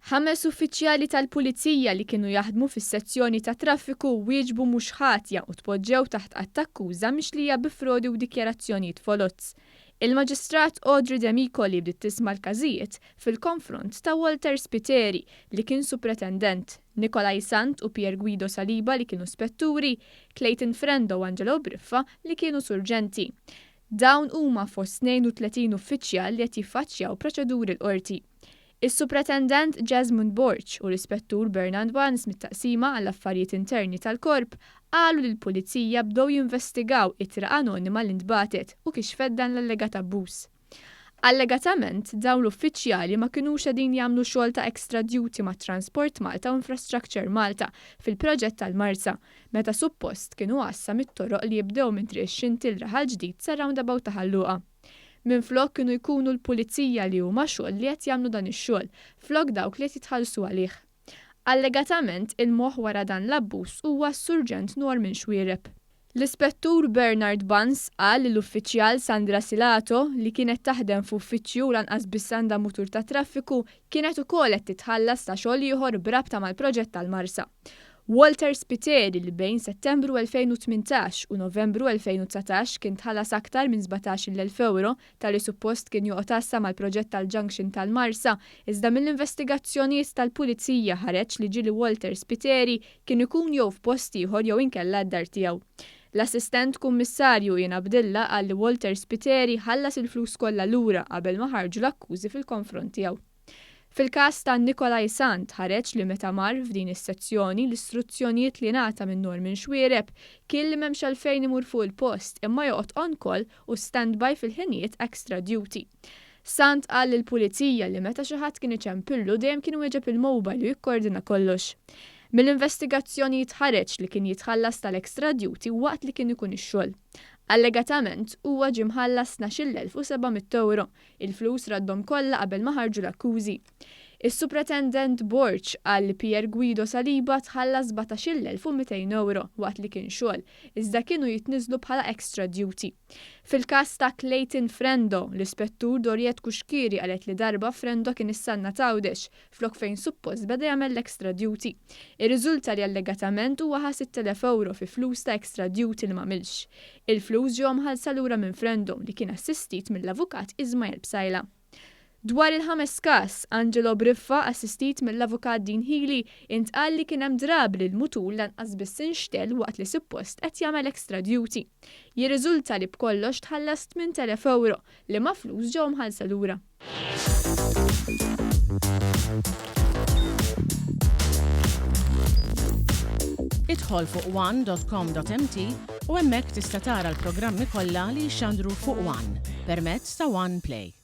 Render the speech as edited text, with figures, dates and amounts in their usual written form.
Ħames uffiċjali tal-pulizija li kienu jaħdmu fis-sezzjoni tat-traffiku wieġbu mhux ħatja u tpoġġew taħt akkuża mixlija bi frodi u dikjarazzjonijiet folozz. Il-Maġistrat Audrey Demicoli bdiet tisma' l-każijiet fil-konfront ta' Walter Spiteri li kien supretendent, Nikolai Sant u Pierguido Saliba li kienu spetturi, Clayton Frendo u Angelo Briffa li kienu surġenti. Dawn huma fost 32 uffiċjal li qed jiffaċċjaw proċeduri l-Qorti. Is-supretendent Jesmond Borg u l-ispettur Bernard Bunce mit-taqsima għall-affarijiet interni tal-korp qalu li l-pulizija bdew jinvestigaw ittra anonima li ntbatet u kixfet dan l-allegat abbuż. Allegatament dawn l-uffiċjali ma kinux qegħdin jagħmlu xogħol ta' extra duty mat Transport Malta u Infrastructure Malta fil-proġett tal-Marsa, meta suppost kienu għassa mit-toroq li jibdew minn triq xintil raħal ġdid sa roundabout ta' ħalluqa. Minflok kienu jkunu l-pulizija li huma xogħol li qed jagħmlu dan ix-xogħol, flok dawk li qed jitħallsu għalih. Allegatament il-moħħ wara dan l-abbuż huwa s-surġent Norman Xwiereb. L-ispettur Bernard Bunce qal li l-uffiċjal Sandra Silato li kienet taħdem f'uffiċċju lanqas biss għandha mutur ta' traffiku kienet ukoll qed titħallas ta' xogħol ieħor brabta mal-proġett tal-Marsa. Walter Spiteri li bejn Settembru 2018 u Novembru 2019 kien tħallas aktar minn 17,000 euro tal-li suppost kien joqtassa mal-proġett tal-Junction tal-Marsa, iżda mill-investigazzjonijiet tal-pulizija ħareġ li ġieli Walter Spiteri kien ikun jew f'post ieħor jew inkella d-dar tiegħu. L-assistent kummissarju Jien Abdilla qal li Walter Spiteri ħallas il-flus kollha lura qabel ma ħarġu l-akkużi fil-konfront tiegħu. Fil-każ ta' Nikolai Sant ħareġ li meta mar f'din is-sezzjoni l-istruzzjonijiet li ngħata minn Norman Xwiereb kien li m'hemmx għalfejn imur fuq il-post imma joqgħod on call u standby fil-ħinijiet extra duty. Sant qal lill-pulizija li meta xi ħadd kien iċempillu dejjem kien wieġeb il-mowbajl u jikkordina kollox. Mill-investigazzjonijiet ħareġ li kien jitħallas tal-extra duty waqt li kien ikun ix-xogħol. Allegatament huwa ġie mħallas 12,700 euro, il-flus raddhom kollha qabel ma ħarġu l-akkużi. Is-supretendent Borg qal li Pierguido Saliba tħallas 17,200 euro waqt li kien xogħol, iżda kienu jitniżlu bħala extra duty. Fil-każ ta' Clayton Frendo, l-ispettur Dorjet Kuxkiri qalet li darba Frendo kien issanna tawdex flok fejn suppost beda jagħmel l-extra duty. Ir-riżulta li allegatament huwa 6,000 euro fi flus ta' extra duty li m'għamilx. Il-flus ġew mħallsa lura minn Frendo li kien assistit mill-avukat Ismail Bsajla. Dwar il-Ħames każ, Angelo Briffa assistit mill-avukat Din Healy intqal li kien hemm drabi li l-mutur lanqas biss inxtel waqt li suppost qed jagħmel extra duty. Jirriżulta li b'kollox tħallas 8,000 euro li ma' flus ġew mħallsa lura. Idħol fuq one.com.mt u hemmhekk tista' tara l-programmi kollha li jxandru fuq One permezz ta' One Play.